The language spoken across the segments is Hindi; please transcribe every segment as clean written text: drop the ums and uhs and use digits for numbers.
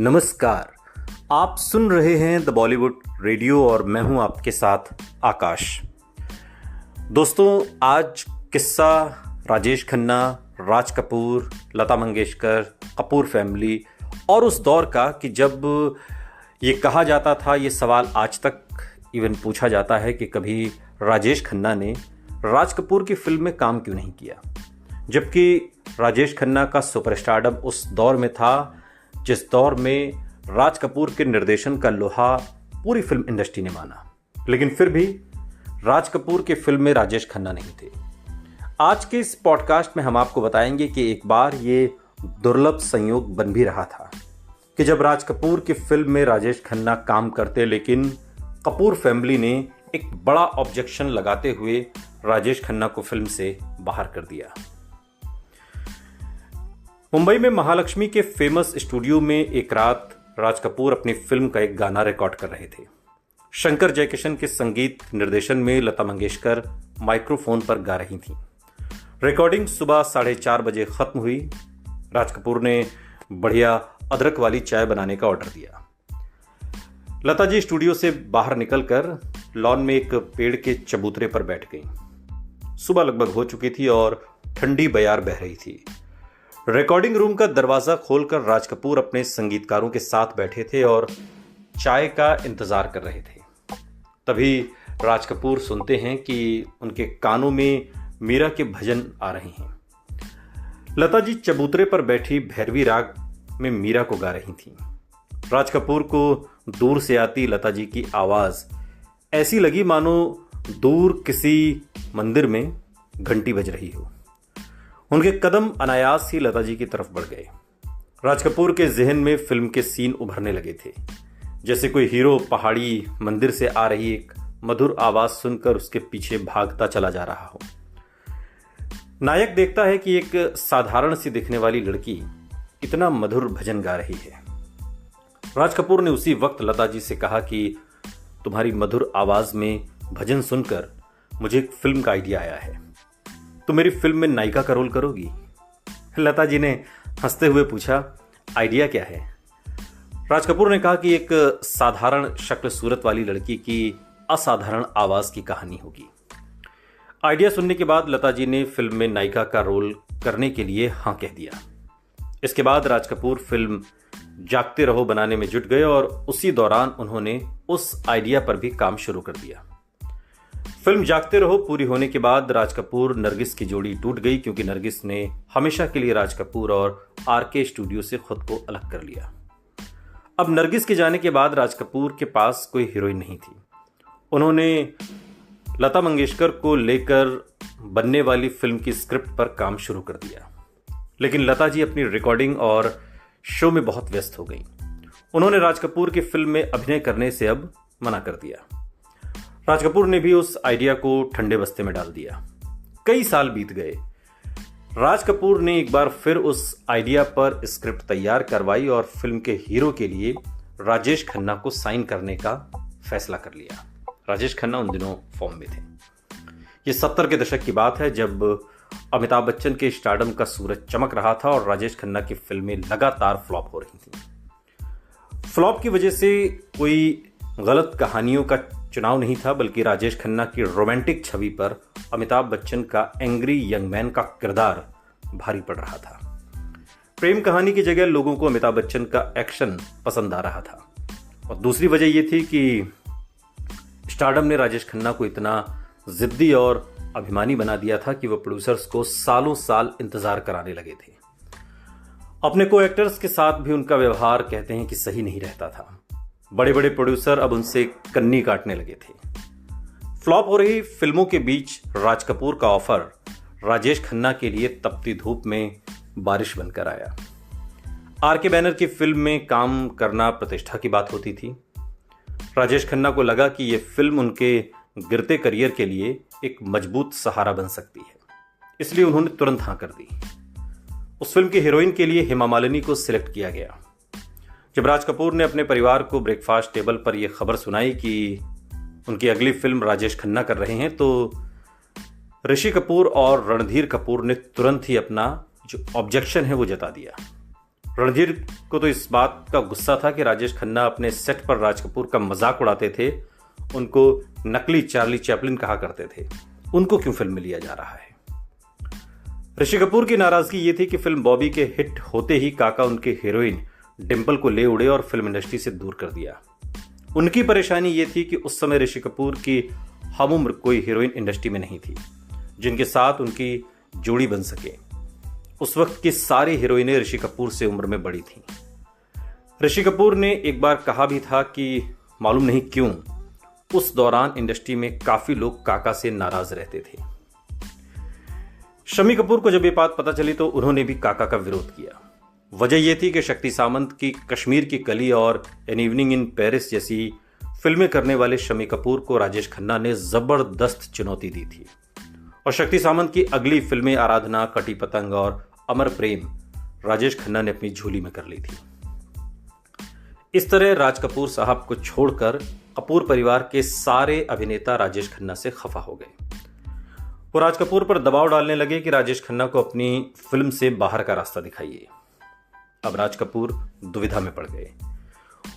नमस्कार। आप सुन रहे हैं द बॉलीवुड रेडियो और मैं हूं आपके साथ आकाश। दोस्तों, आज किस्सा राजेश खन्ना, राज कपूर, लता मंगेशकर, कपूर फैमिली और उस दौर का कि जब ये कहा जाता था, ये सवाल आज तक इवन पूछा जाता है कि कभी राजेश खन्ना ने राज कपूर की फिल्म में काम क्यों नहीं किया, जबकि राजेश खन्ना का सुपरस्टारडम उस दौर में था जिस दौर में राज कपूर के निर्देशन का लोहा पूरी फिल्म इंडस्ट्री ने माना। लेकिन फिर भी राज कपूर के फिल्म में राजेश खन्ना नहीं थे। आज के इस पॉडकास्ट में हम आपको बताएंगे कि एक बार ये दुर्लभ संयोग बन भी रहा था कि जब राज कपूर की फिल्म में राजेश खन्ना काम करते, लेकिन कपूर फैमिली ने एक बड़ा ऑब्जेक्शन लगाते हुए राजेश खन्ना को फिल्म से बाहर कर दिया। मुंबई में महालक्ष्मी के फेमस स्टूडियो में एक रात राज कपूर अपनी फिल्म का एक गाना रिकॉर्ड कर रहे थे। शंकर जयकिशन के संगीत निर्देशन में लता मंगेशकर माइक्रोफोन पर गा रही थीं। रिकॉर्डिंग सुबह 4:30 बजे खत्म हुई। राज कपूर ने बढ़िया अदरक वाली चाय बनाने का ऑर्डर दिया। लता जी स्टूडियो से बाहर निकलकर लॉन में एक पेड़ के चबूतरे पर बैठ गईं। सुबह लगभग हो चुकी थी और ठंडी बयार बह रही थी। रिकॉर्डिंग रूम का दरवाजा खोलकर राज कपूर अपने संगीतकारों के साथ बैठे थे और चाय का इंतजार कर रहे थे। तभी राज कपूर सुनते हैं कि उनके कानों में मीरा के भजन आ रहे हैं। लता जी चबूतरे पर बैठी भैरवी राग में मीरा को गा रही थीं। राज कपूर को दूर से आती लता जी की आवाज ऐसी लगी मानो दूर किसी मंदिर में घंटी बज रही हो। उनके कदम अनायास ही लता जी की तरफ बढ़ गए। राज कपूर के जहन में फिल्म के सीन उभरने लगे थे, जैसे कोई हीरो पहाड़ी मंदिर से आ रही एक मधुर आवाज सुनकर उसके पीछे भागता चला जा रहा हो। नायक देखता है कि एक साधारण सी दिखने वाली लड़की इतना मधुर भजन गा रही है। राज कपूर ने उसी वक्त लता जी से कहा कि तुम्हारी मधुर आवाज में भजन सुनकर मुझे एक फिल्म का आइडिया आया है, तो मेरी फिल्म में नायिका का रोल करोगी? लता जी ने हंसते हुए पूछा, आइडिया क्या है? राज कपूर ने कहा कि एक साधारण शक्ल सूरत वाली लड़की की असाधारण आवाज की कहानी होगी। आइडिया सुनने के बाद लता जी ने फिल्म में नायिका का रोल करने के लिए हां कह दिया। इसके बाद राज कपूर फिल्म जागते रहो बनाने में जुट गए और उसी दौरान उन्होंने उस आइडिया पर भी काम शुरू कर दिया। फिल्म जागते रहो पूरी होने के बाद राज कपूर नरगिस की जोड़ी टूट गई, क्योंकि नरगिस ने हमेशा के लिए राज कपूर और आरके स्टूडियो से खुद को अलग कर लिया। अब नरगिस के जाने के बाद राज कपूर के पास कोई हीरोइन नहीं थी। उन्होंने लता मंगेशकर को लेकर बनने वाली फिल्म की स्क्रिप्ट पर काम शुरू कर दिया, लेकिन लता जी अपनी रिकॉर्डिंग और शो में बहुत व्यस्त हो गई। उन्होंने राज कपूर की फिल्म में अभिनय करने से अब मना कर दिया। राज कपूर ने भी उस आइडिया को ठंडे बस्ते में डाल दिया। कई साल बीत गए। राज कपूर ने एक बार फिर उस आइडिया पर स्क्रिप्ट तैयार करवाई और फिल्म के हीरो के लिए राजेश खन्ना को साइन करने का फैसला कर लिया। राजेश खन्ना उन दिनों फॉर्म में थे। ये 70 के दशक की बात है, जब अमिताभ बच्चन के स्टारडम का सूरज चमक रहा था और राजेश खन्ना की फिल्में लगातार फ्लॉप हो रही थी। फ्लॉप की वजह से कोई गलत कहानियों का चुनाव नहीं था, बल्कि राजेश खन्ना की रोमांटिक छवि पर अमिताभ बच्चन का एंग्री यंग मैन का किरदार भारी पड़ रहा था। प्रेम कहानी की जगह लोगों को अमिताभ बच्चन का एक्शन पसंद आ रहा था। और दूसरी वजह यह थी कि स्टारडम ने राजेश खन्ना को इतना जिद्दी और अभिमानी बना दिया था कि वह प्रोड्यूसर्स को सालों साल इंतजार कराने लगे थे। अपने को एक्टर्स के साथ भी उनका व्यवहार कहते हैं कि सही नहीं रहता था। बड़े बड़े प्रोड्यूसर अब उनसे कन्नी काटने लगे थे। फ्लॉप हो रही फिल्मों के बीच राज कपूर का ऑफर राजेश खन्ना के लिए तपती धूप में बारिश बनकर आया। आरके बैनर की फिल्म में काम करना प्रतिष्ठा की बात होती थी। राजेश खन्ना को लगा कि यह फिल्म उनके गिरते करियर के लिए एक मजबूत सहारा बन सकती है, इसलिए उन्होंने तुरंत हां कर दी। उस फिल्म की हीरोइन के लिए हेमा मालिनी को सिलेक्ट किया गया। जब राज कपूर ने अपने परिवार को ब्रेकफास्ट टेबल पर यह खबर सुनाई कि उनकी अगली फिल्म राजेश खन्ना कर रहे हैं, तो ऋषि कपूर और रणधीर कपूर ने तुरंत ही अपना जो ऑब्जेक्शन है वो जता दिया। रणधीर को तो इस बात का गुस्सा था कि राजेश खन्ना अपने सेट पर राज कपूर का मजाक उड़ाते थे, उनको नकली चार्ली चैपलिन कहा करते थे, उनको क्यों फिल्म में लिया जा रहा है। ऋषि कपूर की नाराजगी ये थी कि फिल्म बॉबी के हिट होते ही काका उनके हीरोइन डिंपल को ले उड़े और फिल्म इंडस्ट्री से दूर कर दिया। उनकी परेशानी ये थी कि उस समय ऋषि कपूर की हमउम्र कोई हीरोइन इंडस्ट्री में नहीं थी जिनके साथ उनकी जोड़ी बन सके। उस वक्त की सारी हीरोइनें ऋषि कपूर से उम्र में बड़ी थीं। ऋषि कपूर ने एक बार कहा भी था कि मालूम नहीं क्यों उस दौरान इंडस्ट्री में काफी लोग काका से नाराज रहते थे। शम्मी कपूर को जब ये बात पता चली तो उन्होंने भी काका का विरोध किया। वजह यह थी कि शक्ति सामंत की कश्मीर की कली और एन इवनिंग इन पेरिस जैसी फिल्में करने वाले शम्मी कपूर को राजेश खन्ना ने जबरदस्त चुनौती दी थी और शक्ति सामंत की अगली फिल्में आराधना, कटी पतंग और अमर प्रेम राजेश खन्ना ने अपनी झोली में कर ली थी। इस तरह राज कपूर साहब को छोड़कर कपूर परिवार के सारे अभिनेता राजेश खन्ना से खफा हो गए। वो राज कपूर पर दबाव डालने लगे कि राजेश खन्ना को अपनी फिल्म से बाहर का रास्ता दिखाइए। अब राज कपूर दुविधा में पड़ गए।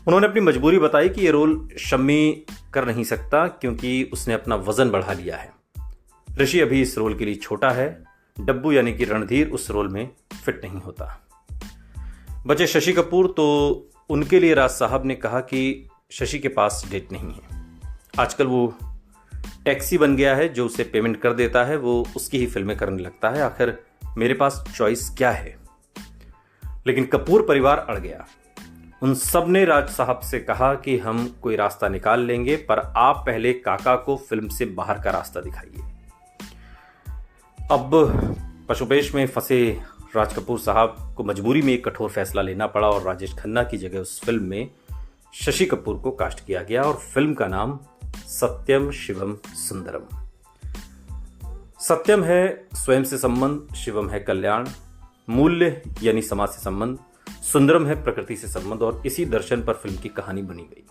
उन्होंने अपनी मजबूरी बताई कि ये रोल शम्मी कर नहीं सकता क्योंकि उसने अपना वजन बढ़ा लिया है। ऋषि अभी इस रोल के लिए छोटा है। डब्बू यानी कि रणधीर उस रोल में फिट नहीं होता। बचे शशि कपूर तो उनके लिए राज साहब ने कहा कि शशि के पास डेट नहीं है। आजकल वो टैक्सी बन गया है, जो उसे पेमेंट कर देता है वो उसकी ही फिल्में करने लगता है। आखिर मेरे पास चॉइस क्या है। लेकिन कपूर परिवार अड़ गया। उन सब ने राज साहब से कहा कि हम कोई रास्ता निकाल लेंगे, पर आप पहले काका को फिल्म से बाहर का रास्ता दिखाइए। अब पशुपेश में फंसे राज कपूर साहब को मजबूरी में एक कठोर फैसला लेना पड़ा और राजेश खन्ना की जगह उस फिल्म में शशि कपूर को कास्ट किया गया और फिल्म का नाम सत्यम शिवम सुंदरम। सत्यम है स्वयं से संबंध, शिवम है कल्याण, मूल्य यानी समाज से संबंध, सुंदरम है प्रकृति से संबंध और इसी दर्शन पर फिल्म की कहानी बनी गई।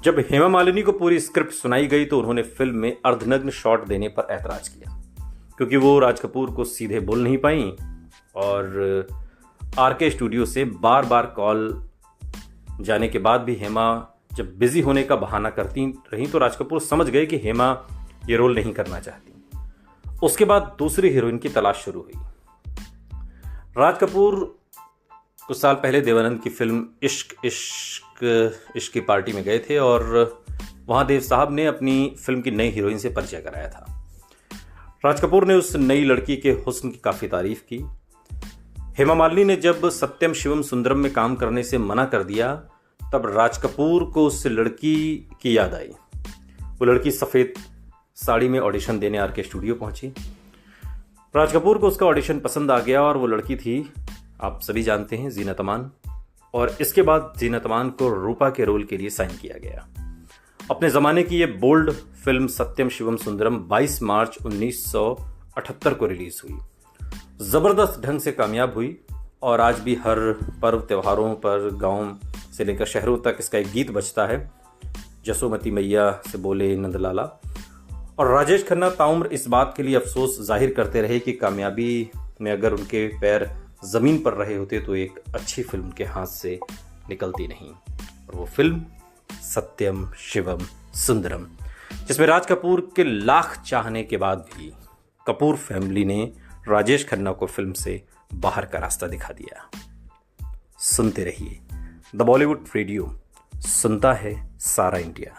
जब हेमा मालिनी को पूरी स्क्रिप्ट सुनाई गई तो उन्होंने फिल्म में अर्धनग्न शॉट देने पर ऐतराज किया क्योंकि वो राज कपूर को सीधे बोल नहीं पाई और आरके स्टूडियो से बार बार कॉल जाने के बाद भी हेमा जब बिजी होने का बहाना करती रही तो राज कपूर समझ गए कि हेमा ये रोल नहीं करना चाहती। उसके बाद दूसरी हीरोइन की तलाश शुरू हुई। राज कपूर कुछ साल पहले देवानंद की फिल्म इश्क इश्क इश्क की पार्टी में गए थे और वहां देव साहब ने अपनी फिल्म की नई हीरोइन से परिचय कराया था। राज कपूर ने उस नई लड़की के हुस्न की काफी तारीफ की। हेमा मालिनी ने जब सत्यम शिवम सुंदरम में काम करने से मना कर दिया तब राज कपूर को उस लड़की की याद आई। वो लड़की सफेद साड़ी में ऑडिशन देने आरके स्टूडियो पहुंची। राज कपूर को उसका ऑडिशन पसंद आ गया और वो लड़की थी, आप सभी जानते हैं, जीनत अमान। और इसके बाद जीनत अमान को रूपा के रोल के लिए साइन किया गया। अपने जमाने की ये बोल्ड फिल्म सत्यम शिवम सुंदरम 22 मार्च 1978 को रिलीज हुई। जबरदस्त ढंग से कामयाब हुई और आज भी हर पर्व त्योहारों पर गांव से लेकर शहरों तक इसका एक गीत बजता है, जसोमती मैया से बोले नंदलाला। और राजेश खन्ना ताउम्र इस बात के लिए अफसोस जाहिर करते रहे कि कामयाबी में अगर उनके पैर जमीन पर रहे होते तो एक अच्छी फिल्म के हाथ से निकलती नहीं। और वो फिल्म सत्यम शिवम सुंदरम, जिसमें राज कपूर के लाख चाहने के बाद भी कपूर फैमिली ने राजेश खन्ना को फिल्म से बाहर का रास्ता दिखा दिया। सुनते रहिए द बॉलीवुड रेडियो, सुनता है सारा इंडिया।